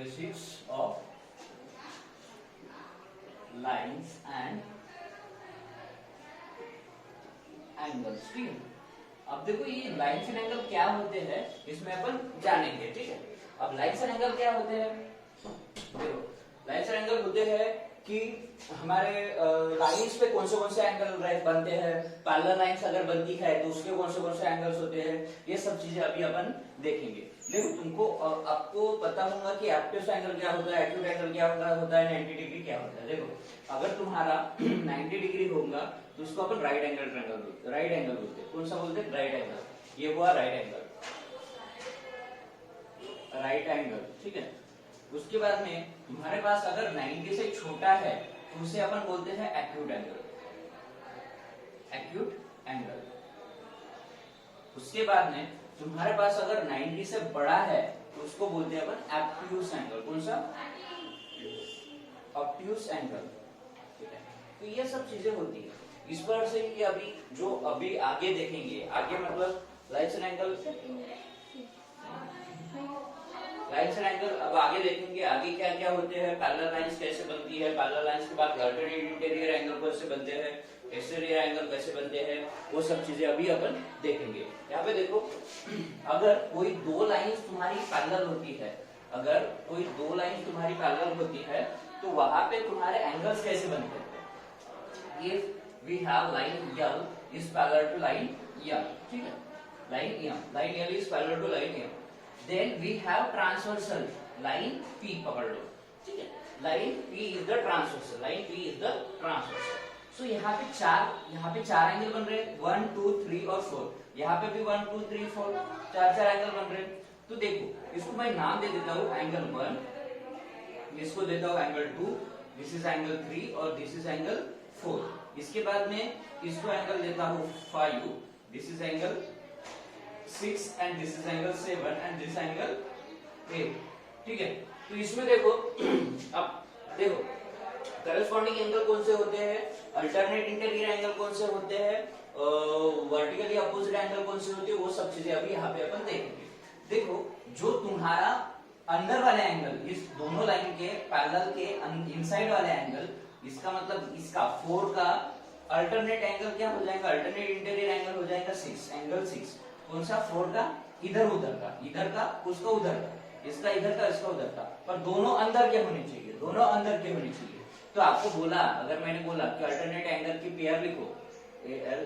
Basics of lines and angles. ठीक है, अब देखो ये लाइंस एंड एंगल क्या होते हैं इसमें अपन जानेंगे। ठीक है, अब लाइंस एंड एंगल क्या होते हैं, देखो लाइंस एंड एंगल होते हैं कि हमारे लाइंस पे कौन से एंगल बनते हैं, पैरेलल लाइंस अगर बनती है तो उसके कौन से एंगल्स होते हैं, ये सब चीजें अभी अपन देखेंगे। देखो तुमको आपको पता होगा कि ऑब्टयूस एंगल क्या होता है, एक्यूट एंगल क्या होता है, 90 डिग्री क्या होता है। देखो अगर तुम्हारा 90 डिग्री होगा तो उसको अपन राइट एंगल बोलते हैं। कौन सा बोलते हैं, राइट एंगल। ये हुआ राइट एंगल। ठीक है, उसके बाद में तुम्हारे पास अगर 90 से छोटा है तो उसे अपन बोलते हैं एक्यूट एंगल। उसके बाद में तुम्हारे पास अगर 90 से बड़ा है तो उसको बोलते हैं अपन ऑब्ट्यूस एंगल। कौन सा, ऑब्ट्यूस एंगल। ठीक है, तो ये सब चीजें होती है। इस पर से कि अभी आगे देखेंगे, आगे मतलब लाइंस एंड एंगल अब आगे देखेंगे, आगे क्या क्या होते हैं, पैरेलल लाइंस कैसे बनती है, पैरेलल लाइंस के बाद अल्टरनेट इंटीरियर एंगल कैसे बनते हैं, एक्सटीरियर एंगल कैसे बनते हैं, वो सब चीजें अभी अपन देखेंगे। यहाँ पे देखो अगर कोई दो लाइंस तुम्हारी पैरेलल होती है तो वहां पे तुम्हारे एंगल्स कैसे बनते हैं। If we have line L is parallel to line L, ठीक है, line L is parallel to line L, then we have transversal line P पकड़ लो। ठीक है, line P is the transversal। सो यहाँ पे चार एंगल बन रहे हैं, 1 2 3 और 4। यहाँ पे भी 1 2 3 4 चार एंगल बन रहे हैं। तो देखो इसको मैं नाम दे देता हूँ एंगल 1, इसको देता हूँ एंगल 2, दिस इज एंगल 3 और दिस इज एंगल 4। इसके बाद में इसको एंगल देता हूँ 5, this is angle 6 and this is angle 7 and this angle 8। ठीक है, तो इसमें देखो अब देखो करस्पॉन्डिंग एंगल कौन से होते हैं, अल्टरनेट इंटीरियर एंगल कौन से होते हैं, वर्टिकली अपोजिट एंगल कौन से होते हैं, वो सब चीजें अभी यहाँ पे अपन देखेंगे। देखो जो तुम्हारा अंदर वाले एंगल, इस दोनों लाइन के पैरेलल के इनसाइड वाले एंगल, इसका मतलब इसका 4 का अल्टरनेट एंगल क्या हो जाएगा, अल्टरनेट इंटीरियर एंगल हो जाएगा 6, एंगल 6। कौन सा, 4 का इधर का उसका उधर का, इसका इधर का इसका उधर का, पर दोनों अंदर के होने चाहिए। तो आपको बोला, अगर मैंने बोला कि अल्टरनेट एंगल की पेयर लिखो, AL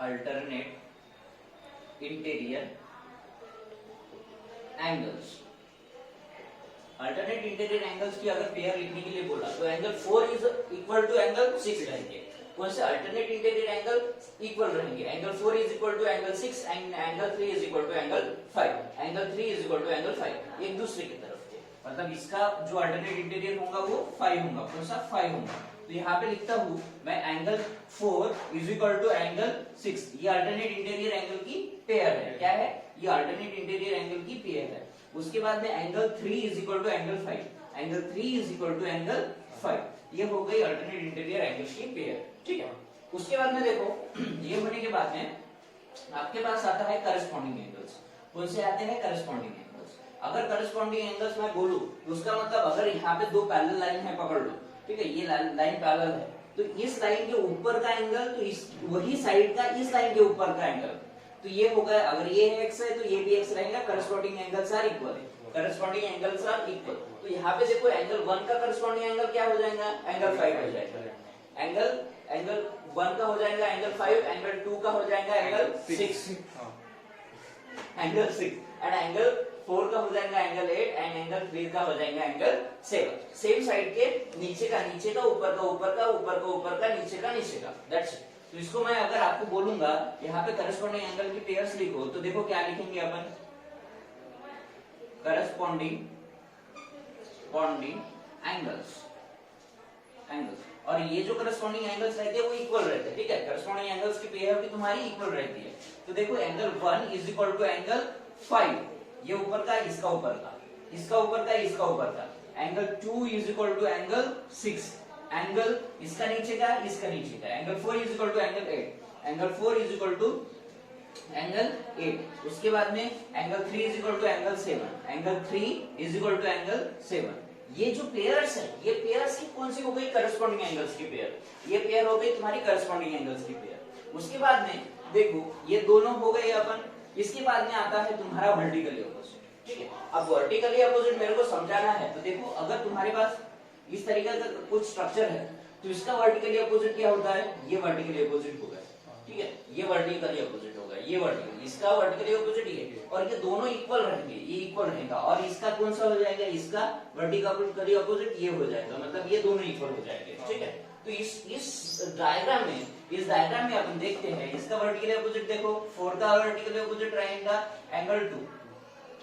alternate interior angles, alternate interior angles की अगर पेयर लिखने के लिए बोला तो angle 4 is equal to angle 6 रहेंगे। कौन से, अल्टरनेट इंटीरियर एंगल इक्वल रहेंगे, angle 4 is equal to angle 6 and angle 3 is equal to angle 5, angle 3 is equal to angle 5, एक दूसरे की तरफ के, मतलब इसका जो अल्टरनेट इंटीरियर होगा वो 5 होगा। कौन सा, 5 होगा। तो यहाँ पे लिखता हूँ मैं angle 4 is equal to angle 6, ये अल्टरनेट इंटीरियर एंगल की पेयर है। क्या है, ये अल्टरनेट इंटीरियर एंगल की पेयर है। उसके बाद में angle 3 is equal to angle 5, angle 3 is equal to angle 5, ये हो गई अल्टरनेट इंटीरियर एंगल्स की पेयर। ठीक है, उसके बाद में देखो ये होने के बाद में आपके पास आता है करस्पॉन्डिंग एंगल्स। कौन से आते हैं, करस्पॉन्डिंग एंगल्स। अगर करस्पॉन्डिंग एंगल्स मैं बोलूं तो उसका मतलब अगर यहाँ पे दो पैरेलल लाइन है, पकड़ लो, ठीक है, ये लाइन पैरेलल है, तो इस लाइन के ऊपर का एंगल तो इस वही साइड का इस लाइन के ऊपर का एंगल, तो ये होगा, अगर ये x है तो ये भी x रहेगा। करस्पॉन्डिंग एंगल्स आर इक्वल, तो यहाँ पे देखो एंगल 1 का करस्पॉन्डिंग एंगल क्या हो जाएगा, एंगल 5 हो जाएगा। एंगल 1 का हो जाएगा एंगल 5, एंगल 2 का हो जाएगा एंगल 6, एंड एंगल 4 का हो जाएगा एंगल 8 एंड एंगल 3 का हो जाएगा एंगल 7। सेम साइड के नीचे का ऊपर का नीचे का, दैट्स इट। तो इसको मैं अगर आपको बोलूंगा यहाँ पे करस्पॉन्डिंग एंगल की पेयर्स लिखो, तो देखो क्या लिखेंगे अपन, करस्पॉन्डिंग एंगल्स, और ये जो करस्पॉन्डिंग एंगल्स रहते हैं वो इक्वल रहते हैं। ठीक है, करस्पॉन्डिंग एंगल्स की पेयर भी तुम्हारी इक्वल रहती है। तो देखो angle 1 is equal to angle 5, ये ऊपर का इसका ऊपर का, angle 2 is equal to angle 6, angle इसका नीचे का, angle 4 is equal to angle 8, angle 4 is equal to angle 8, उसके बाद में angle 3 is equal to angle 7, angle 3 is equal to angle 7। ये जो पेयर्स है, ये पेयर्स की कौन सी हो गई? करस्पॉन्डिंग एंगल्स की पेयर। ये पेयर हो गई तुम्हारी करस्पॉन्डिंग एंगल्स की पेयर। उसके बाद में देखो ये दोनों हो गए अपन। इसके बाद में आता है तुम्हारा वर्टिकली अपोजिट, ठीक है। अब वर्टिकली अपोजिट मेरे को समझाना है, तो देखो अगर तुम्हारे पास इस तरीके का कुछ स्ट्रक्चर है तो इसका वर्टिकली अपोजिट क्या होता है? ये वर्टिकली अपोजिट होगा, ठीक है। ये वर्टिकली अपोजिट होगा, ये वर्टिकल, इसका वर्टिकली अपोजिट ये, और ये दोनों इक्वल रहेंगे, ये इक्वल रहेगा। और इसका कौन सा हो जाएगा? इसका वर्टिकली अपोजिट ये हो जाएगा, मतलब ये दोनों इक्वल हो जाएंगे, ठीक है। तो इस डायग्राम में अपन देखते हैं इसका वर्टिकली अपोजिट देखो, 4 का वर्टिकली अपोजिट रहेगा एंगल 2,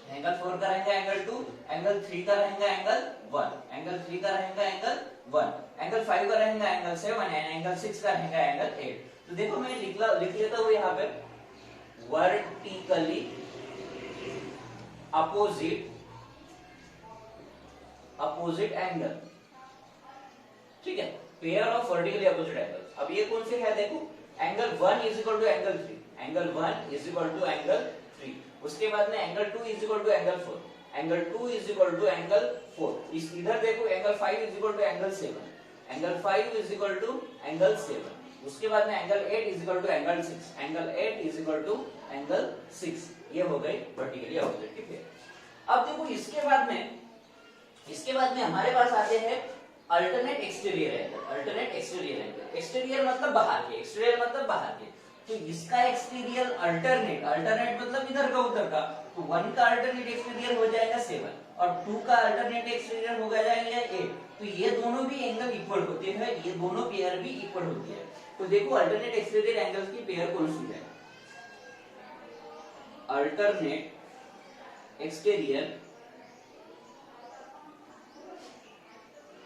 एंगल 4 का रहेगा एंगल 2, एंगल 3 का रहेगा एंगल 1, एंगल 3 का रहेगा एंगल 1, एंगल 5 का रहेगा एंगल 7 एंड एंगल 6 का रहेगा एंगल 8। तो देखो मैं लिख लेता हूं यहाँ पे वर्टिकली अपोजिट एंगल, ठीक है, pair of vertically opposite angles. अब ये कौन से है? देखो angle 1 is equal to angle 3, angle 1 is equal to angle 3। उसके बाद में angle 2 is equal to angle 4, angle 2 is equal to angle 4। इस इधर देखो angle 5 is equal to angle 7, angle 5 is equal to angle 7। उसके बाद में angle 8 is equal to angle 6, angle 8 is equal to angle 6। ये हो गई वर्टिकली अपोजिट की पेयर। अब देखो इसके बाद में हमारे पास आते हैं alternate exterior angle. Alternate exterior angle, exterior मतलब बाहर के, एक्सटीरियर मतलब बाहर के। तो इसका एक्सटीरियर अल्टरनेट मतलब इधर का उधर का, तो 1 का अल्टरनेट एक्सटीरियर हो जाएगा 7 और 2 का अल्टरनेट एक्सटीरियर हो जाएगा 8। तो ये दोनों भी एंगल इक्वल होते हैं, ये दोनों पेयर भी इक्वल होती है। तो देखो अल्टरनेट एक्सटीरियर एंगल्स की पेयर कौन सी है? अल्टरनेट एक्सटीरियर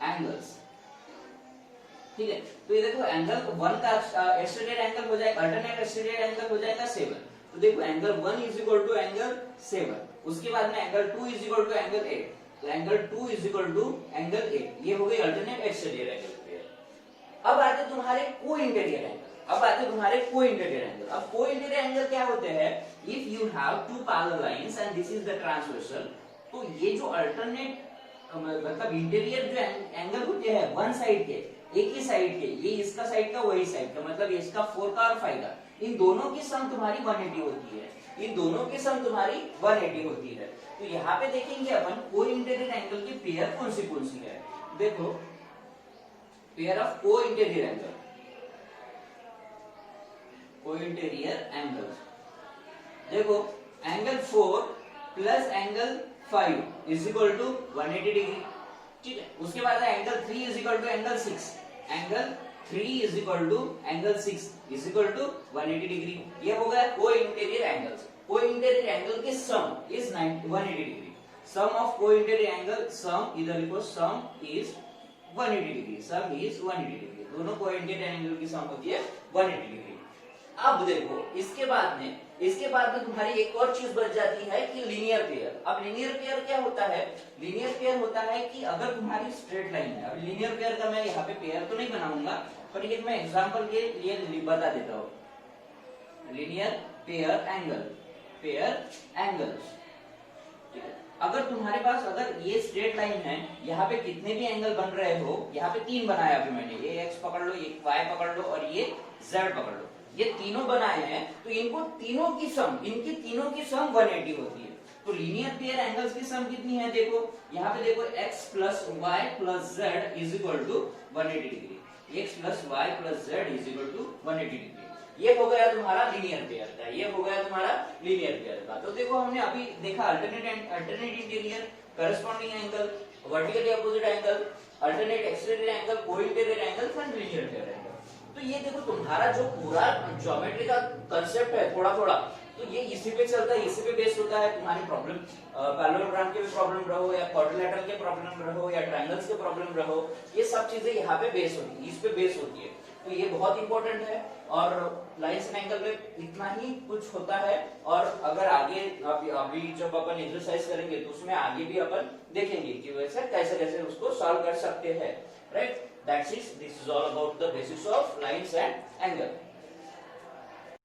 एंगल्स, ठीक है। तो ये देखो एंगल 1 का एक्सटीरियर एंगल हो जाएगा, अल्टरनेट एक्सटीरियर एंगल हो जाएगा 7। तो देखो angle 1 is equal to angle 7, उसके बाद में angle 2 is equal to angle 8, तो angle 2 is equal to angle 8। ये हो गई अल्टरनेट एक्सटीरियर एंगल पेयर। अब आते तुम्हारे को इंटीरियर एंगल। अब को इंटीरियर एंगल क्या होते हैं? If you have two parallel lines and this is the transversal, तो ये जो अल्टरनेट मतलब इंटीरियर जो एंगल होते हैं वन साइड के, एक ही साइड के, ये इसका साइड का वही साइड का, मतलब इसका 4 का और 5 का, इन दोनों की सम तुम्हारी 180 होती है, इन दोनों की सम तुम्हारी 180 होती है। तो यहाँ पे देखेंगे अपन को इंटीरियर एंगल की पेयर कौन सी है। देखो pair of co interior angle, देखो angle 4 plus angle 5 is equal to 180 degree, ठीक है। उसके बाद angle 3 is equal to angle 6, angle 3 is equal to angle 6 is equal to 180 degree. ये हो गया co interior angles. Co interior angle की sum is 180 degree. Sum of co interior angle, sum इधर लिखो, sum is 180 degree, some is 180 degree. दोनों को interior angle की सम होती है 180 डिग्री। अब देखो इसके बाद में तुम्हारी एक और चीज बच जाती है कि लीनियर पेयर। अब लीनियर पेयर क्या होता है? लीनियर पेयर होता है कि अगर तुम्हारी स्ट्रेट लाइन है, अब लीनियर पेयर का मैं यहाँ पे पेयर तो नहीं बनाऊंगा, पर ये मैं एग्जांपल के लिए बता देता हूँ। लीनियर पेयर एंगल्स, ठीक है। अगर तुम्हारे पास अगर ये स्ट्रेट लाइन है, यहाँ पे कितने भी एंगल बन रहे हो, यहाँ पे 3 बनाया अभी मैंने, ये एक्स पकड़ लो, ये वाई पकड़ लो और ये जेड पकड़ लो, ये तीनों बनाए हैं, तो इनको तीनों की सम, इनकी तीनों की सम 180 होती है। तो लीनियर पेयर एंगल्स की सम कितनी है? देखो यहाँ पे देखो x plus Y plus Z is equal to 180 degree, x plus Y plus Z is equal to 180 degree. ये हो गया तुम्हारा लीनियर पेयर का, ये हो गया तुम्हारा लीनियर पेयर का। तो देखो हमने अभी देखा alternate interior, corresponding angle, vertically opposite angle, alternate exterior angle, co interior angle and linear pair angle. तो ये देखो तुम्हारा जो पूरा ज्योमेट्री का कंसेप्ट है थोड़ा थोड़ा, तो ये इसी पे चलता है, इसी पे बेस्ड होता है। तुम्हारी प्रॉब्लम पैरेललोग्राम के भी प्रॉब्लम रहो या क्वाड्रिलेटरल के प्रॉब्लम रहो या ट्रायंगल्स के प्रॉब्लम रहो, ये सब चीजें यहाँ पे बेस होती है, इस पे बेस होती है। तो ये बहुत इंपॉर्टेंट है और लाइंस एंड एंगल में इतना ही कुछ होता है। और अगर आगे अभी जब अपन एक्सरसाइज करेंगे तो उसमें आगे भी अपन देखेंगे कि वैसे कैसे कैसे उसको सॉल्व कर सकते हैं, right. This is all about the basics of lines and angle.